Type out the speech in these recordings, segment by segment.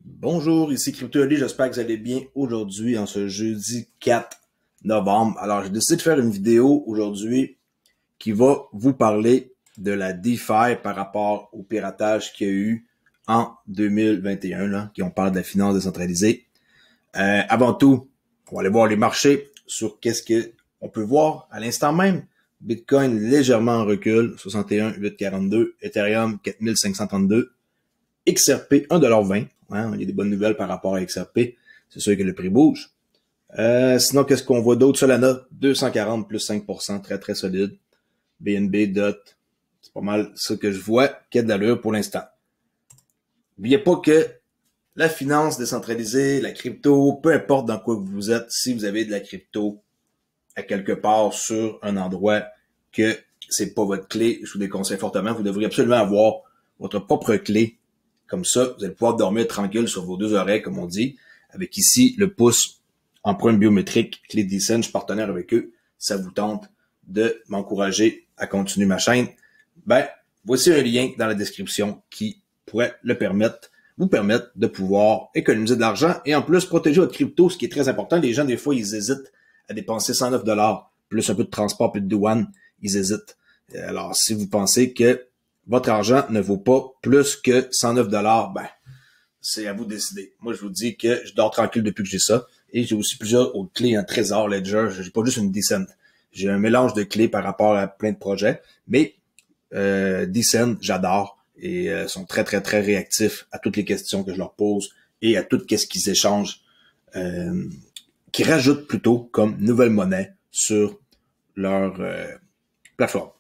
Bonjour, ici CryptoOli, j'espère que vous allez bien aujourd'hui en ce jeudi 4 novembre. Alors, j'ai décidé de faire une vidéo aujourd'hui qui va vous parler de la DeFi par rapport au piratage qu'il y a eu en 2021, là, qui on parle de la finance décentralisée. Avant tout, on va aller voir les marchés sur qu'est-ce que on peut voir à l'instant même. Bitcoin légèrement en recul, 61,842, Ethereum 4532, XRP 1,20$. Hein, il y a des bonnes nouvelles par rapport à XRP. C'est sûr que le prix bouge. Sinon, qu'est-ce qu'on voit d'autre? Solana, 240 plus 5%, très très solide. BNB, DOT, c'est pas mal ça que je vois, qui a de l'allure pour l'instant. N'oubliez pas que la finance décentralisée, la crypto, peu importe dans quoi vous êtes, si vous avez de la crypto à quelque part sur un endroit que c'est pas votre clé, je vous déconseille fortement, vous devriez absolument avoir votre propre clé. Comme ça, vous allez pouvoir dormir tranquille sur vos deux oreilles, comme on dit, avec ici le pouce empreinte biométrique, clé Decent, je suis partenaire avec eux. Ça vous tente de m'encourager à continuer ma chaîne, ben, voici un lien dans la description qui pourrait vous permettre de pouvoir économiser de l'argent et en plus protéger votre crypto, ce qui est très important. Les gens, des fois, ils hésitent à dépenser 109$, plus un peu de transport, plus de douane, ils hésitent. Alors, si vous pensez que votre argent ne vaut pas plus que 109$, ben, c'est à vous de décider. Moi, je vous dis que je dors tranquille depuis que j'ai ça. Et j'ai aussi plusieurs autres clés, un Trésor, Ledger. J'ai pas juste une Decent. J'ai un mélange de clés par rapport à plein de projets. Mais Decent, j'adore. Et sont très, très, très réactifs à toutes les questions que je leur pose et à tout ce qu'ils échangent, qui rajoutent plutôt comme nouvelle monnaie sur leur plateforme.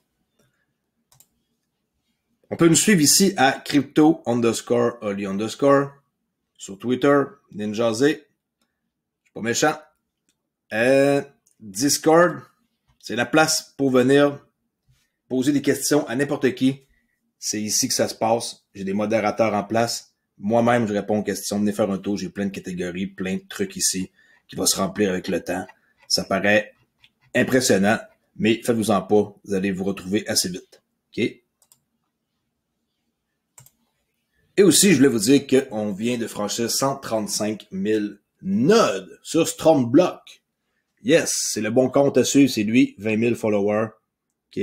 On peut nous suivre ici à crypto_oli_ sur Twitter, Ninjazé. Je suis pas méchant. Discord, c'est la place pour venir poser des questions à n'importe qui. C'est ici que ça se passe. J'ai des modérateurs en place. Moi-même, je réponds aux questions. Venez faire un tour. J'ai plein de catégories, plein de trucs ici qui vont se remplir avec le temps. Ça paraît impressionnant, mais faites-vous-en pas. Vous allez vous retrouver assez vite. OK? Et aussi, je voulais vous dire qu'on vient de franchir 135 000 nodes sur Stormblock. Yes, c'est le bon compte à suivre, c'est lui, 20 000 followers. OK.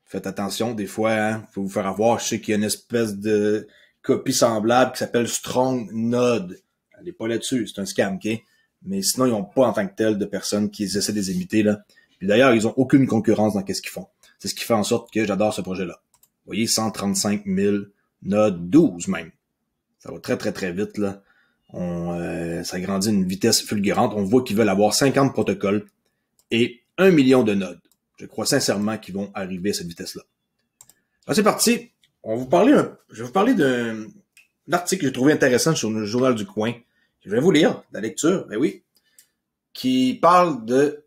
Faites attention, des fois, hein, faut vous faire avoir. Je sais qu'il y a une espèce de copie semblable qui s'appelle Strong Node. Allez pas là-dessus, c'est un scam, OK? Mais sinon, ils n'ont pas en tant que tel de personnes qui essaient de les imiter, là. Puis d'ailleurs, ils ont aucune concurrence dans ce qu'ils font. C'est ce qui fait en sorte que j'adore ce projet-là. Vous voyez, 135 000 nodes, 12 même. Ça va très, très, très vite, là. Ça grandit à une vitesse fulgurante. On voit qu'ils veulent avoir 50 protocoles et 1 million de nodes. Je crois sincèrement qu'ils vont arriver à cette vitesse-là. Alors, c'est parti. Je vais vous parler d'un article que j'ai trouvé intéressant sur le Journal du Coin. Je vais vous lire la lecture, ben oui, qui parle de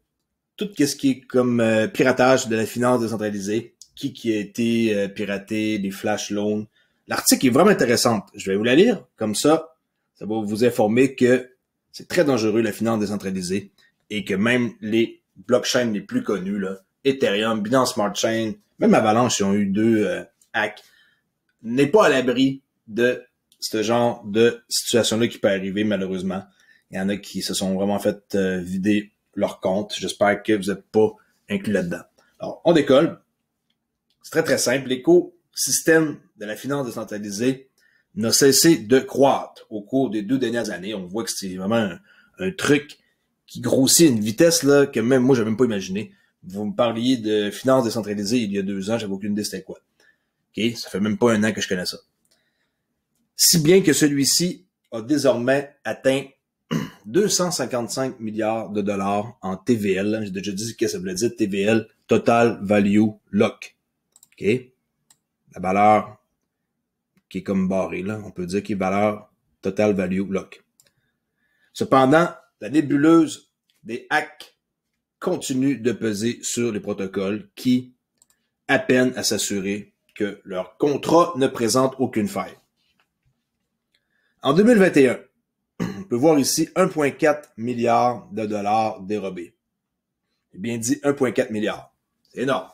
tout ce qui est comme piratage de la finance décentralisée, qui a été piraté, des flash loans. L'article est vraiment intéressant. Je vais vous la lire, comme ça va vous informer que c'est très dangereux la finance décentralisée et que même les blockchains les plus connus, là, Ethereum, Binance Smart Chain, même Avalanche, ils ont eu deux hacks, n'est pas à l'abri de ce genre de situation-là qui peut arriver malheureusement. Il y en a qui se sont vraiment fait vider leur compte. J'espère que vous n'êtes pas inclus là-dedans. Alors, on décolle. C'est très très simple. L'écosystème de la finance décentralisée n'a cessé de croître au cours des 2 dernières années. On voit que c'est vraiment un truc qui grossit à une vitesse là que même moi, je n'avais même pas imaginé. Vous me parliez de finance décentralisée il y a 2 ans, j'avais aucune idée c'était quoi. OK? Ça fait même pas 1 an que je connais ça. Si bien que celui-ci a désormais atteint 255 milliards de dollars en TVL. J'ai déjà dit ce que ça voulait dire TVL, Total Value Lock. OK? La valeur qui est comme barrée, là. On peut dire qu'il est valeur Total Value Lock. Cependant, la nébuleuse des hacks continue de peser sur les protocoles qui appellent à s'assurer que leur contrat ne présente aucune faille. En 2021, on peut voir ici 1,4 milliard de dollars dérobés. J'ai bien dit 1,4 milliard. C'est énorme.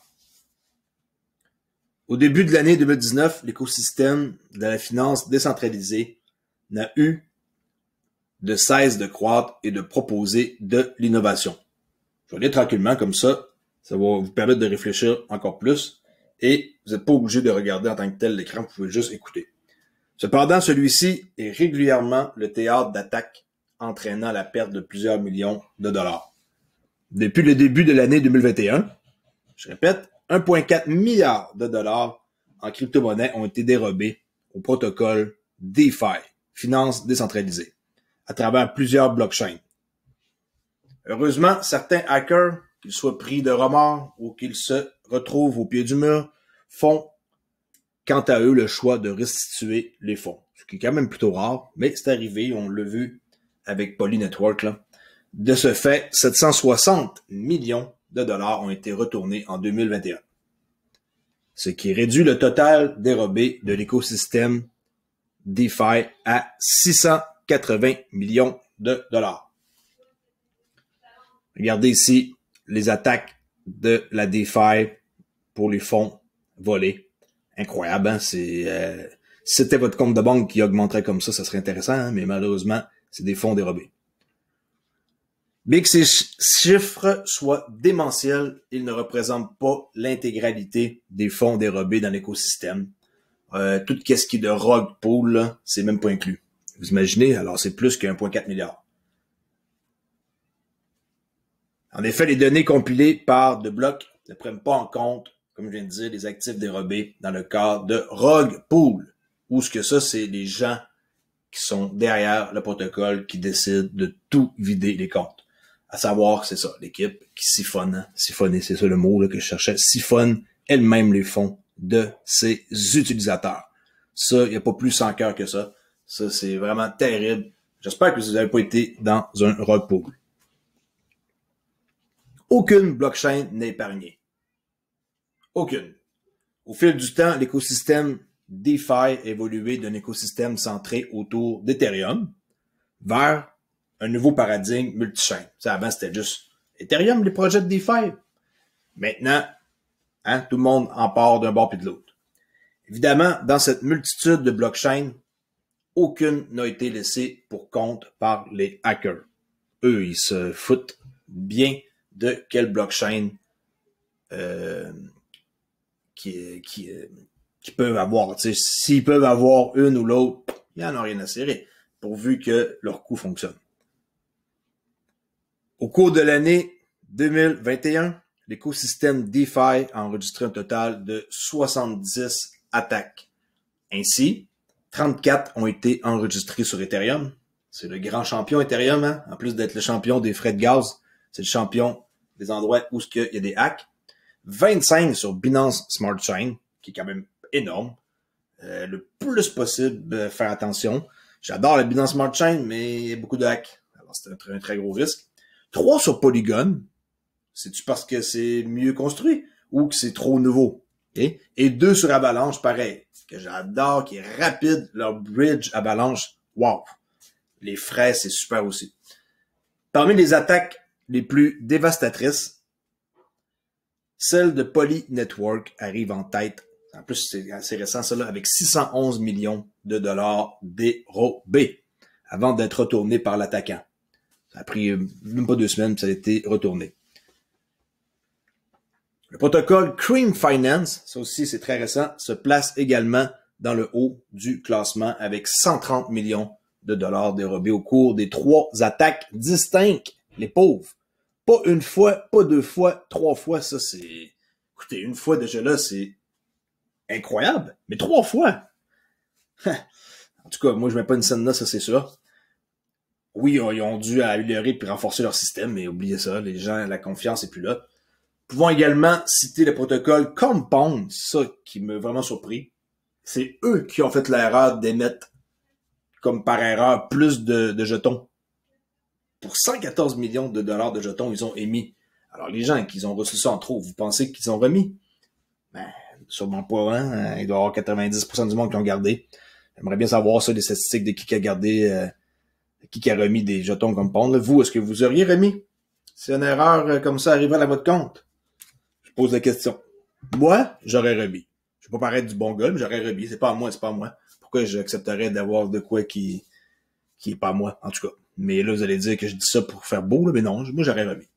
Au début de l'année 2019, l'écosystème de la finance décentralisée n'a eu de cesse de croître et de proposer de l'innovation. Je vais aller tranquillement comme ça va vous permettre de réfléchir encore plus et vous n'êtes pas obligé de regarder en tant que tel l'écran, vous pouvez juste écouter. Cependant, celui-ci est régulièrement le théâtre d'attaques entraînant la perte de plusieurs millions de dollars. Depuis le début de l'année 2021, je répète, 1,4 milliard de dollars en crypto-monnaies ont été dérobés au protocole DeFi, finance décentralisée, à travers plusieurs blockchains. Heureusement, certains hackers, qu'ils soient pris de remords ou qu'ils se retrouvent au pied du mur, font quant à eux le choix de restituer les fonds. Ce qui est quand même plutôt rare, mais c'est arrivé, on l'a vu avec Poly Network. Là. De ce fait, 760 millions de dollars ont été retournés en 2021. Ce qui réduit le total dérobé de l'écosystème DeFi à 680 millions de dollars. Regardez ici les attaques de la DeFi pour les fonds volés. Incroyable, hein? Si c'était votre compte de banque qui augmenterait comme ça serait intéressant, hein? Mais malheureusement, c'est des fonds dérobés. Bien que ces chiffres soient démentiels, ils ne représentent pas l'intégralité des fonds dérobés dans l'écosystème. Tout ce qui est de rug pool, là, c'est même pas inclus. Vous imaginez? Alors, c'est plus que 1,4 milliard. En effet, les données compilées par The Block ne prennent pas en compte, comme je viens de dire, les actifs dérobés dans le cadre de rug pool. Ou ce que ça, c'est les gens qui sont derrière le protocole qui décident de tout vider les comptes. À savoir, c'est ça, l'équipe qui siphonne, siphonner, c'est ça le mot là, que je cherchais, siphonne elle-même les fonds de ses utilisateurs. Ça, il n'y a pas plus sans cœur que ça. Ça, c'est vraiment terrible. J'espère que vous n'avez pas été dans un rug pool. Aucune blockchain n'est épargnée. Aucune. Au fil du temps, l'écosystème DeFi a évolué d'un écosystème centré autour d'Ethereum vers un nouveau paradigme multi-chain. Avant, c'était juste Ethereum, les projets de DeFi. Maintenant, tout le monde en part d'un bord puis de l'autre. Évidemment, dans cette multitude de blockchains, aucune n'a été laissée pour compte par les hackers. Eux, ils se foutent bien de quelle blockchain qui peuvent avoir. S'ils peuvent avoir une ou l'autre, il n'y en a rien à cirer, pourvu que leur coût fonctionne. Au cours de l'année 2021, l'écosystème DeFi a enregistré un total de 70 attaques. Ainsi, 34 ont été enregistrées sur Ethereum. C'est le grand champion Ethereum, hein? En plus d'être le champion des frais de gaz, c'est le champion des endroits où il y a des hacks. 25 sur Binance Smart Chain, qui est quand même énorme. Le plus possible, faire attention. J'adore la Binance Smart Chain, mais il y a beaucoup de hacks. Alors, c'est un très gros risque. 3 sur Polygon. C'est-tu parce que c'est mieux construit ou que c'est trop nouveau? Okay? Et 2 sur Avalanche, pareil. Que j'adore, qui est rapide. Leur bridge Avalanche, wow! Les frais, c'est super aussi. Parmi les attaques les plus dévastatrices, celle de Poly Network arrive en tête. En plus, c'est assez récent, ça là, avec 611 millions de dollars dérobés avant d'être retourné par l'attaquant. Ça a pris même pas 2 semaines, puis ça a été retourné. Le protocole Cream Finance, ça aussi c'est très récent, se place également dans le haut du classement avec 130 millions de dollars dérobés au cours des 3 attaques distinctes. Les pauvres. Pas une fois, pas 2 fois, 3 fois, ça c'est... Écoutez, une fois déjà là, c'est incroyable, mais 3 fois! En tout cas, moi je mets pas une scène là, ça c'est sûr. Oui, ils ont dû améliorer puis renforcer leur système, mais oubliez ça, les gens, la confiance est plus là. Pouvons également citer le protocole Compound, ça qui m'a vraiment surpris. C'est eux qui ont fait l'erreur d'émettre, comme par erreur, plus de jetons. Pour 114 millions de dollars de jetons, ils ont émis. Alors les gens qui ont reçu ça en trop, vous pensez qu'ils ont remis? Ben, sûrement pas, hein? Il doit y avoir 90% du monde qui l'ont gardé. J'aimerais bien savoir ça, les statistiques de qui a gardé, qui a remis des jetons Compound. Vous, est-ce que vous auriez remis? Si une erreur comme ça arrivait à votre compte? Je pose la question. Moi, j'aurais remis. Je vais pas paraître du bon gars, mais j'aurais remis. C'est pas à moi, c'est pas à moi. Pourquoi j'accepterais d'avoir de quoi qui qui est pas moi, en tout cas. Mais là, vous allez dire que je dis ça pour faire beau, là, mais non, moi, j'aurais remis.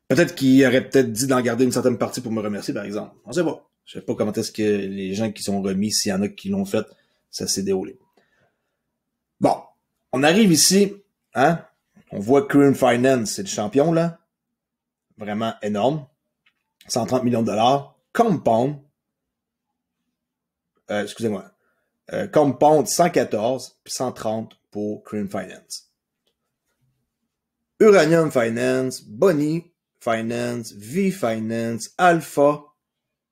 Peut-être qu'il aurait peut-être dit d'en garder une certaine partie pour me remercier, par exemple. On sait pas. Je sais pas comment est-ce que les gens qui sont remis, s'il y en a qui l'ont fait, ça s'est déroulé. Bon, on arrive ici, hein? On voit Current Finance, c'est le champion, là. Vraiment énorme. 130 millions de dollars. Compound, excusez-moi. Compound 114, puis 130 pour Current Finance. Uranium Finance, Bonnie Finance, V Finance, Alpha,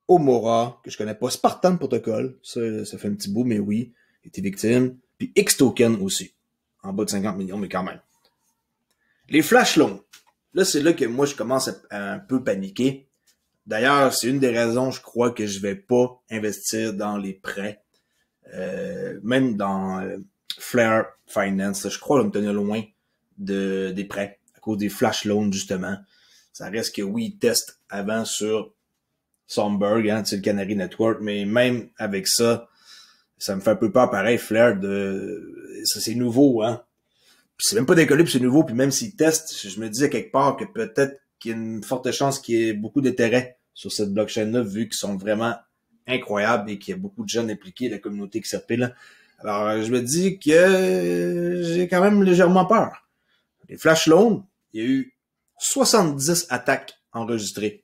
Omora, que je connais pas, Spartan Protocol, ça fait un petit bout, mais oui, était victime, puis X-Token aussi, en bas de 50 millions, mais quand même. Les flash loans, là, c'est là que moi, je commence à un peu paniquer. D'ailleurs, c'est une des raisons, je crois, que je vais pas investir dans les prêts, même dans Flare Finance, je crois, on me tenir loin des prêts, à cause des flash loans, justement. Ça reste que oui, ils testent avant sur Somberg, hein, le Canary Network, mais même avec ça, ça me fait un peu peur pareil, Flare, ça c'est nouveau, hein. Puis c'est même pas décollé, puis c'est nouveau, puis même s'ils testent, je me disais quelque part que peut-être qu'il y a une forte chance qu'il y ait beaucoup d'intérêt sur cette blockchain-là, vu qu'ils sont vraiment incroyables et qu'il y a beaucoup de jeunes impliqués, la communauté XRP, là. Alors, je me dis que j'ai quand même légèrement peur. Les flash loans, il y a eu 70 attaques enregistrées.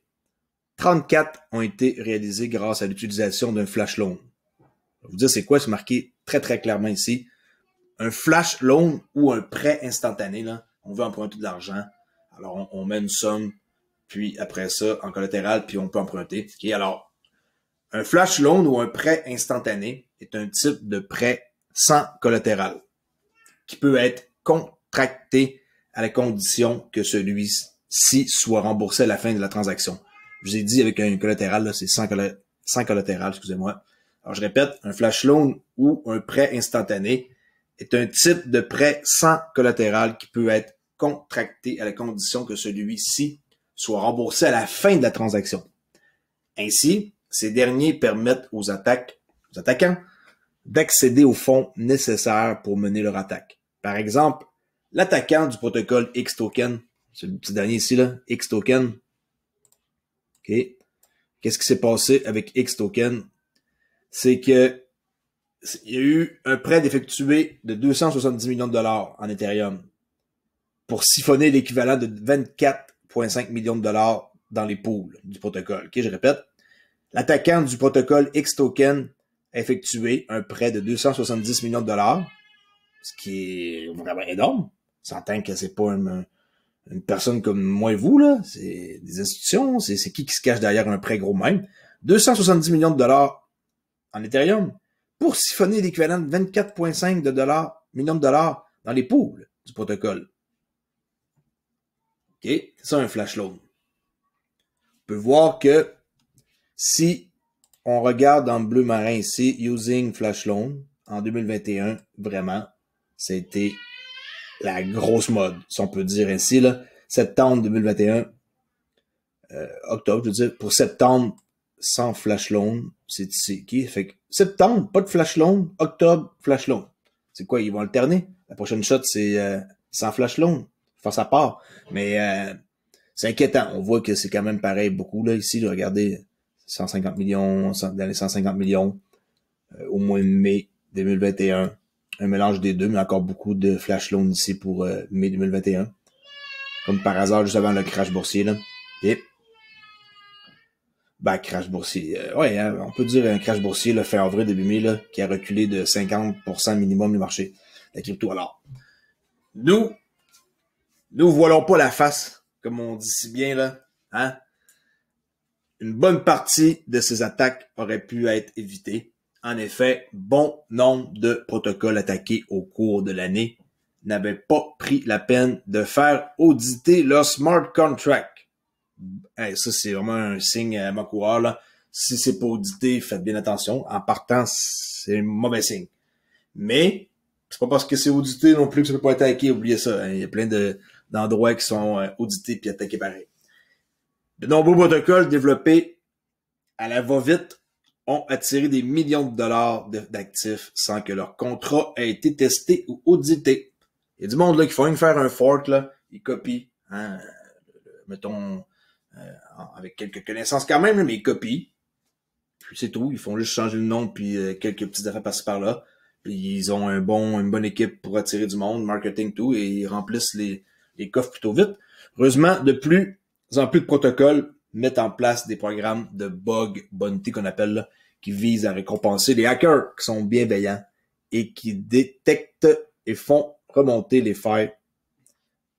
34 ont été réalisées grâce à l'utilisation d'un flash loan. Je vais vous dire c'est quoi, c'est marqué très très clairement ici. Un flash loan ou un prêt instantané, là, on veut emprunter de l'argent. Alors on met une somme, puis après ça, en collatéral, puis on peut emprunter. Okay, alors, un flash loan ou un prêt instantané est un type de prêt sans collatéral qui peut être contracté à la condition que celui-ci soit remboursé à la fin de la transaction. Je vous ai dit avec un collatéral, là, c'est sans collatéral, excusez-moi. Alors, je répète, un flash loan ou un prêt instantané est un type de prêt sans collatéral qui peut être contracté à la condition que celui-ci soit remboursé à la fin de la transaction. Ainsi, ces derniers permettent aux attaquants d'accéder aux fonds nécessaires pour mener leur attaque. Par exemple, l'attaquant du protocole X-Token, c'est le petit dernier ici, là, X-Token. OK. Qu'est-ce qui s'est passé avec X-Token? C'est que il y a eu un prêt d'effectuer de 270 millions de dollars en Ethereum pour siphonner l'équivalent de 24,5 millions de dollars dans les pools du protocole. OK, je répète. L'attaquant du protocole X-Token a effectué un prêt de 270 millions de dollars, ce qui est vraiment énorme. On s'entend que c'est pas une personne comme moi et vous, là. C'est des institutions. C'est qui se cache derrière un prêt gros même. 270 millions de dollars en Ethereum pour siphonner l'équivalent de 24,5 millions de dollars dans les pools du protocole. OK? C'est ça un flash loan. On peut voir que si on regarde dans le bleu marin ici, using flash loan, en 2021, vraiment, c'était la grosse mode, si on peut dire ainsi, là. Septembre 2021, octobre, je veux dire, pour septembre, sans flash loan, c'est ici. Okay? Fait que septembre, pas de flash loan, octobre, flash loan. C'est quoi, ils vont alterner? La prochaine shot, c'est sans flash loan. Enfin, ça part. Mais c'est inquiétant. On voit que c'est quand même pareil beaucoup, là, ici. Là, regardez, 150 millions, dans les 150 millions, au mois de mai 2021. Un mélange des deux, mais encore beaucoup de flash loan ici pour mai 2021. Comme par hasard, juste avant le crash boursier, là. Et ben, crash boursier. Ouais, hein, on peut dire un crash boursier, le fin avril, début mai, là, qui a reculé de 50% minimum le marché. La crypto. Alors, nous voilons pas la face, comme on dit si bien, là. Hein? Une bonne partie de ces attaques auraient pu être évitées. En effet, bon nombre de protocoles attaqués au cours de l'année n'avaient pas pris la peine de faire auditer leur smart contract. Hey, ça, c'est vraiment un signe à ma couleur, là. Si c'est pas audité, faites bien attention. En partant, c'est un mauvais signe. Mais, c'est pas parce que c'est audité non plus que ça peut pas être attaqué. Oubliez ça. Hein. Il y a plein d'endroits qui sont audités puis attaqués pareil. De nombreux protocoles développés à la va-vite ont attiré des millions de dollars d'actifs sans que leur contrat ait été testé ou audité. Il y a du monde là qui font faire un fork, là, ils copient, hein, mettons, avec quelques connaissances quand même, mais ils copient. Puis c'est tout, ils font juste changer le nom puis quelques petites affaires par-ci par-là. Puis ils ont une bonne équipe pour attirer du monde, marketing tout, et ils remplissent les coffres plutôt vite. Heureusement, de plus en plus de protocoles mettent en place des programmes de bug bounty qu'on appelle là, qui visent à récompenser les hackers qui sont bienveillants et qui détectent et font remonter les failles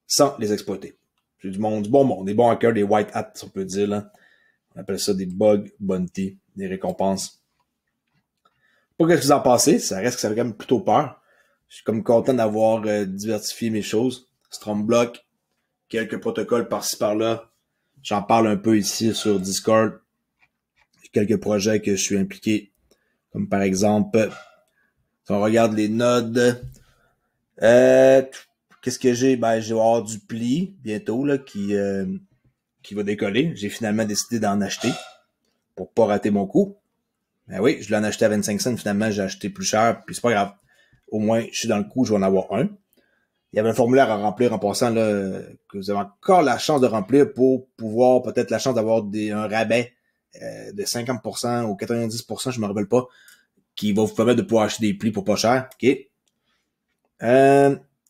sans les exploiter. C'est du bon monde, des bons hackers, des white hats, on peut dire là. On appelle ça des bug bounty, des récompenses. Pas qu'est-ce que vous en pensez, ça reste que ça fait quand même plutôt peur. Je suis comme content d'avoir diversifié mes choses. Stromblock, quelques protocoles par-ci par-là. J'en parle un peu ici sur Discord. Quelques projets que je suis impliqué. Comme par exemple, si on regarde les nodes, qu'est-ce que j'ai? Ben, je vais avoir du pli bientôt là, qui va décoller. J'ai finalement décidé d'en acheter pour pas rater mon coup. Ben oui, je l'ai en acheté à 25 cents. Finalement, j'ai acheté plus cher. Puis c'est pas grave. Au moins, je suis dans le coup, je vais en avoir un. Il y avait un formulaire à remplir en passant là, que vous avez encore la chance de remplir pour pouvoir peut-être la chance d'avoir un rabais de 50% ou 90%, je me rappelle pas, qui va vous permettre de pouvoir acheter des plis pour pas cher. OK.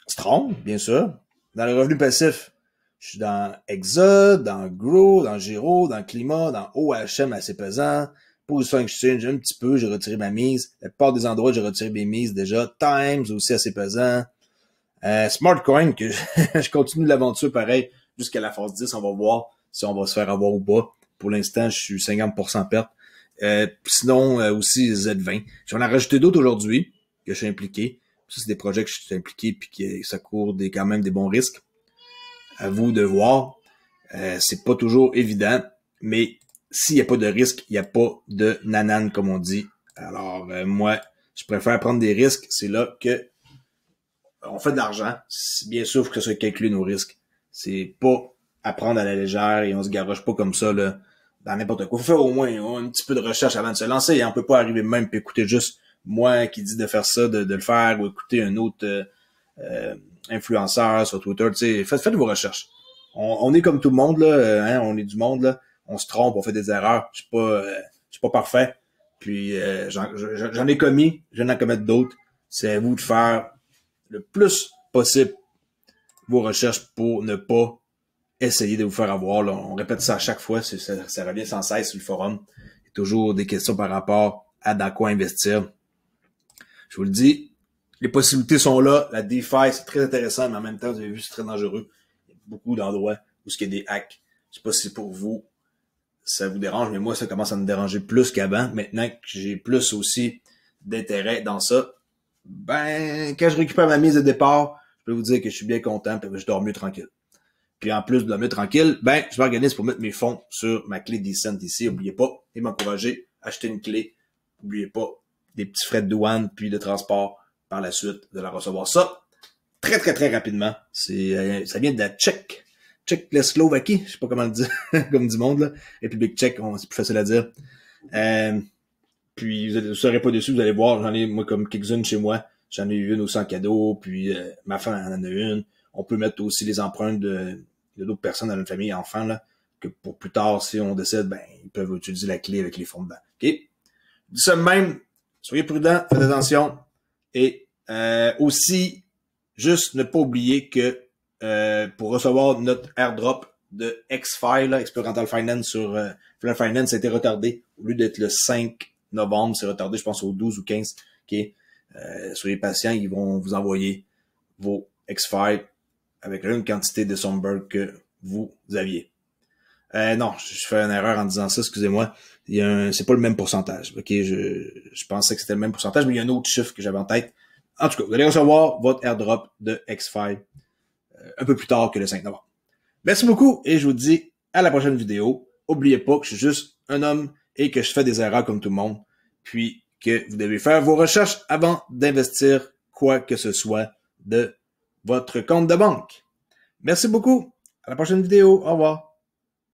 Strong, bien sûr. Dans le revenu passif, je suis dans Exa, dans Grow, dans Giro, dans Climat, dans OHM assez pesant. Position Exchange, un petit peu, j'ai retiré ma mise. La plupart des endroits, j'ai retiré mes mises déjà. Times, aussi assez pesant. Smartcoin, que je continue l'aventure pareil jusqu'à la phase 10. On va voir si on va se faire avoir ou pas. Pour l'instant, je suis 50% perte. Sinon, aussi Z20. J'en ai rajouté d'autres aujourd'hui que je suis impliqué. Ça, c'est des projets que je suis impliqué puis que ça court quand même des bons risques. À vous de voir. C'est pas toujours évident, mais s'il n'y a pas de risque, il n'y a pas de nanane, comme on dit. Alors, moi, je préfère prendre des risques. C'est là que on fait de l'argent. Bien sûr, il faut que ça soit calculé nos risques. C'est pas à prendre à la légère et on se garoche pas comme ça là, dans n'importe quoi. Faut faire au moins un petit peu de recherche avant de se lancer. Et on peut pas arriver même et écouter juste moi qui dis de faire ça, de le faire, ou écouter un autre influenceur sur Twitter. Tu sais, faites vos recherches. On est comme tout le monde là, hein, on est du monde là. On se trompe, on fait des erreurs. Je suis pas parfait. Puis j'en ai commis, je viens d'en commettre d'autres. C'est à vous de faire le plus possible vos recherches pour ne pas essayer de vous faire avoir. Là. On répète ça à chaque fois, ça revient sans cesse sur le forum. Il y a toujours des questions par rapport à dans quoi investir. Je vous le dis, les possibilités sont là. La DeFi, c'est très intéressant, mais en même temps, vous avez vu, c'est très dangereux. Il y a beaucoup d'endroits où il y a des hacks. Je sais pas si c'est pour vous, ça vous dérange, mais moi, ça commence à me déranger plus qu'avant. Maintenant que j'ai plus aussi d'intérêt dans ça, ben, quand je récupère ma mise de départ, je peux vous dire que je suis bien content et que je dors mieux tranquille. Puis en plus de dormir tranquille, ben, je m'organise pour mettre mes fonds sur ma clé Decent ici. N'oubliez pas, et m'encourager, acheter une clé. N'oubliez pas, des petits frais de douane puis de transport par la suite de la recevoir. Ça, très, très, très rapidement. Ça vient de la Tchécoslovaquie, je sais pas comment le dire, comme du monde, là. République tchèque, c'est plus facile à dire. Puis vous ne serez pas déçus, vous allez voir, j'en ai moi comme quelques-unes chez moi. J'en ai eu une aussi en cadeau, puis ma femme en a une. On peut mettre aussi les empreintes de d'autres personnes dans notre famille, enfants, là, que pour plus tard, si on décide, ben, ils peuvent utiliser la clé avec les fonds dedans. OK? Du ça même, soyez prudents, faites attention. Et aussi, juste ne pas oublier que pour recevoir notre airdrop de X-Fi, là, Experimental Finance sur Flair Finance, ça a été retardé. Au lieu d'être le 5 novembre, c'est retardé, je pense, au 12 ou 15. OK? Soyez patients, ils vont vous envoyer vos X-Fi avec la même quantité de Sonberg que vous aviez. Non, je fais une erreur en disant ça, excusez-moi. C'est pas le même pourcentage. OK, je pensais que c'était le même pourcentage, mais il y a un autre chiffre que j'avais en tête. En tout cas, vous allez recevoir votre airdrop de X5 un peu plus tard que le 5 novembre. Merci beaucoup et je vous dis à la prochaine vidéo. N'oubliez pas que je suis juste un homme et que je fais des erreurs comme tout le monde. Puis que vous devez faire vos recherches avant d'investir quoi que ce soit de votre compte de banque. Merci beaucoup. À la prochaine vidéo. Au revoir.